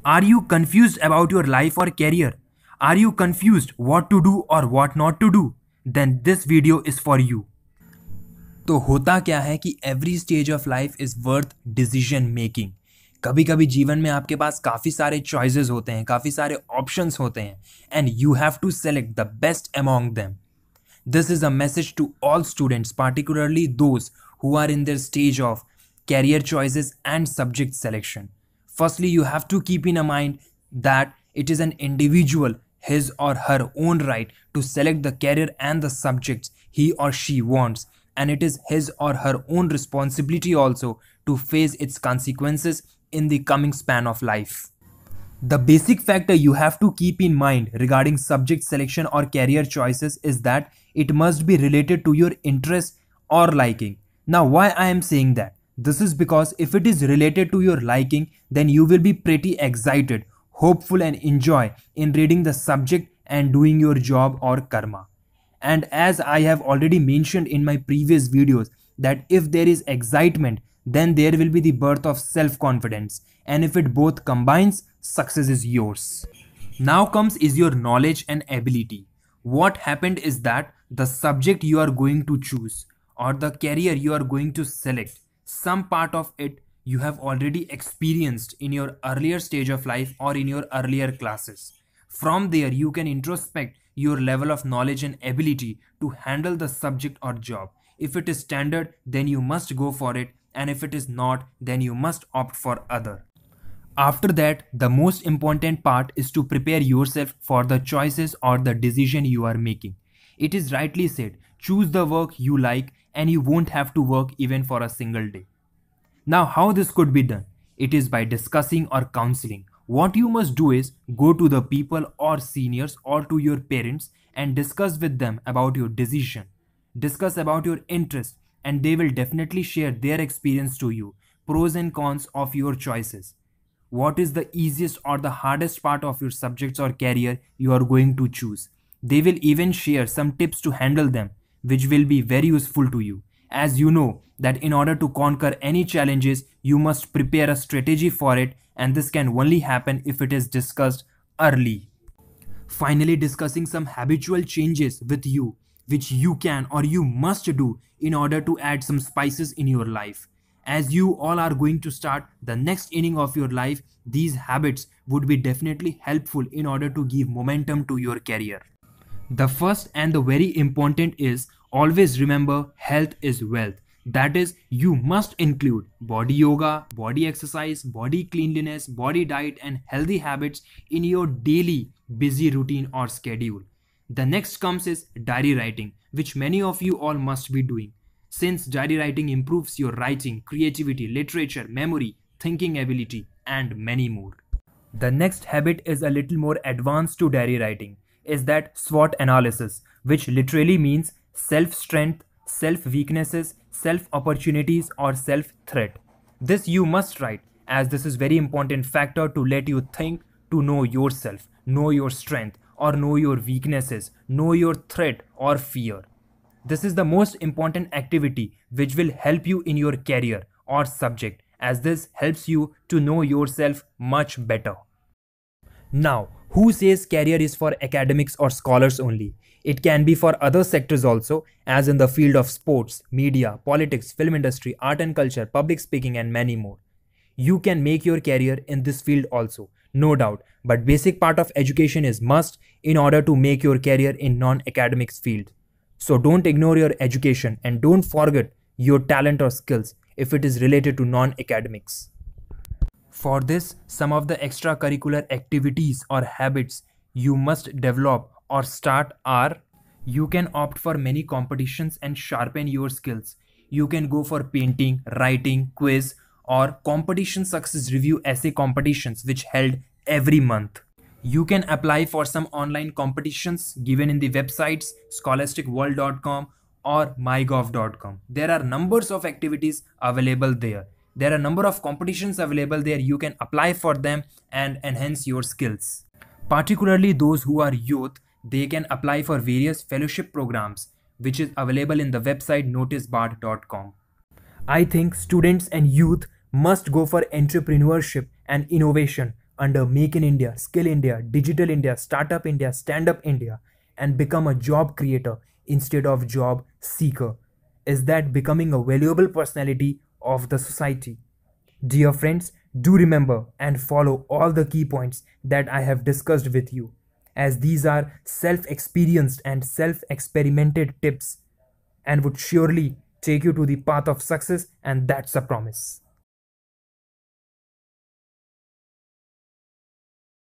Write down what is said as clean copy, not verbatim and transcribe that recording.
Are you confused about your life or career? Are you confused what to do or what not to do? Then this video is for you. तो होता क्या है कि every stage of life is worth decision making. कभी कभी जीवन में आपके पास काफ़ी सारे चॉइसेस होते हैं, काफ़ी सारे ऑप्शंस होते हैं, and you have to select the best among them. This is a message to all students, particularly those who are in their stage of career choices and subject selection. Firstly, you have to keep in mind that it is an individual, his or her own right to select the career and the subjects he or she wants, and it is his or her own responsibility also to face its consequences in the coming span of life. The basic factor you have to keep in mind regarding subject selection or career choices is that it must be related to your interest or liking. Now, why I am saying that? This is because if it is related to your liking, then you will be pretty excited, hopeful and enjoy in reading the subject and doing your job or karma. And as I have already mentioned in my previous videos, that if there is excitement, then there will be the birth of self-confidence. And if it both combines, success is yours. Now comes is your knowledge and ability. What happened is that the subject you are going to choose or the career you are going to select, some part of it you have already experienced in your earlier stage of life or in your earlier classes. From there, you can introspect your level of knowledge and ability to handle the subject or job. If it is standard, then you must go for it, and if it is not, then you must opt for other. After that, the most important part is to prepare yourself for the choices or the decision you are making. It is rightly said, choose the work you like and you won't have to work even for a single day. Now, how this could be done? It is by discussing or counseling. What you must do is go to the people or seniors or to your parents and discuss with them about your decision. Discuss about your interest, and they will definitely share their experience to you, pros and cons of your choices. What is the easiest or the hardest part of your subjects or career you are going to choose. They will even share some tips to handle them, which will be very useful to you. As you know that in order to conquer any challenges, you must prepare a strategy for it, and this can only happen if it is discussed early. Finally, discussing some habitual changes with you, which you can or you must do in order to add some spices in your life. As you all are going to start the next inning of your life, these habits would be definitely helpful in order to give momentum to your career. The first and the very important is always remember health is wealth. That is, you must include body yoga, body exercise, body cleanliness, body diet and healthy habits in your daily busy routine or schedule. The next comes is diary writing, which many of you all must be doing, since diary writing improves your writing, creativity, literature, memory, thinking ability, and many more. The next habit is a little more advanced to diary writing, is that SWOT analysis, which literally means self-strength, self-weaknesses, self-opportunities, or self-threat. This you must write, as this is very important factor to let you think, to know yourself, know your strength, or know your weaknesses, know your threat or fear. This is the most important activity which will help you in your career or subject, as this helps you to know yourself much better. Now, who says career is for academics or scholars only? It can be for other sectors also, as in the field of sports, media, politics, film industry, art and culture, public speaking and many more. You can make your career in this field also, no doubt, but basic part of education is must in order to make your career in non-academics field. So don't ignore your education and don't forget your talent or skills if it is related to non-academics. For this, some of the extracurricular activities or habits you must develop or start are: you can opt for many competitions and sharpen your skills. You can go for painting, writing, quiz, or competition success review essay competitions which held every month. You can apply for some online competitions given in the websites scholasticworld.com or mygov.com. There are numbers of activities available there. There are a number of competitions available there. You can apply for them and enhance your skills. Particularly those who are youth, they can apply for various fellowship programs which is available in the website noticeboard.com. I think students and youth must go for entrepreneurship and innovation, under Make in India, Skill India, Digital India, Startup India, Stand Up India, and become a job creator instead of job seeker? Is that becoming a valuable personality of the society? Dear friends, do remember and follow all the key points that I have discussed with you, as these are self experienced and self experimented tips and would surely take you to the path of success, and that's a promise.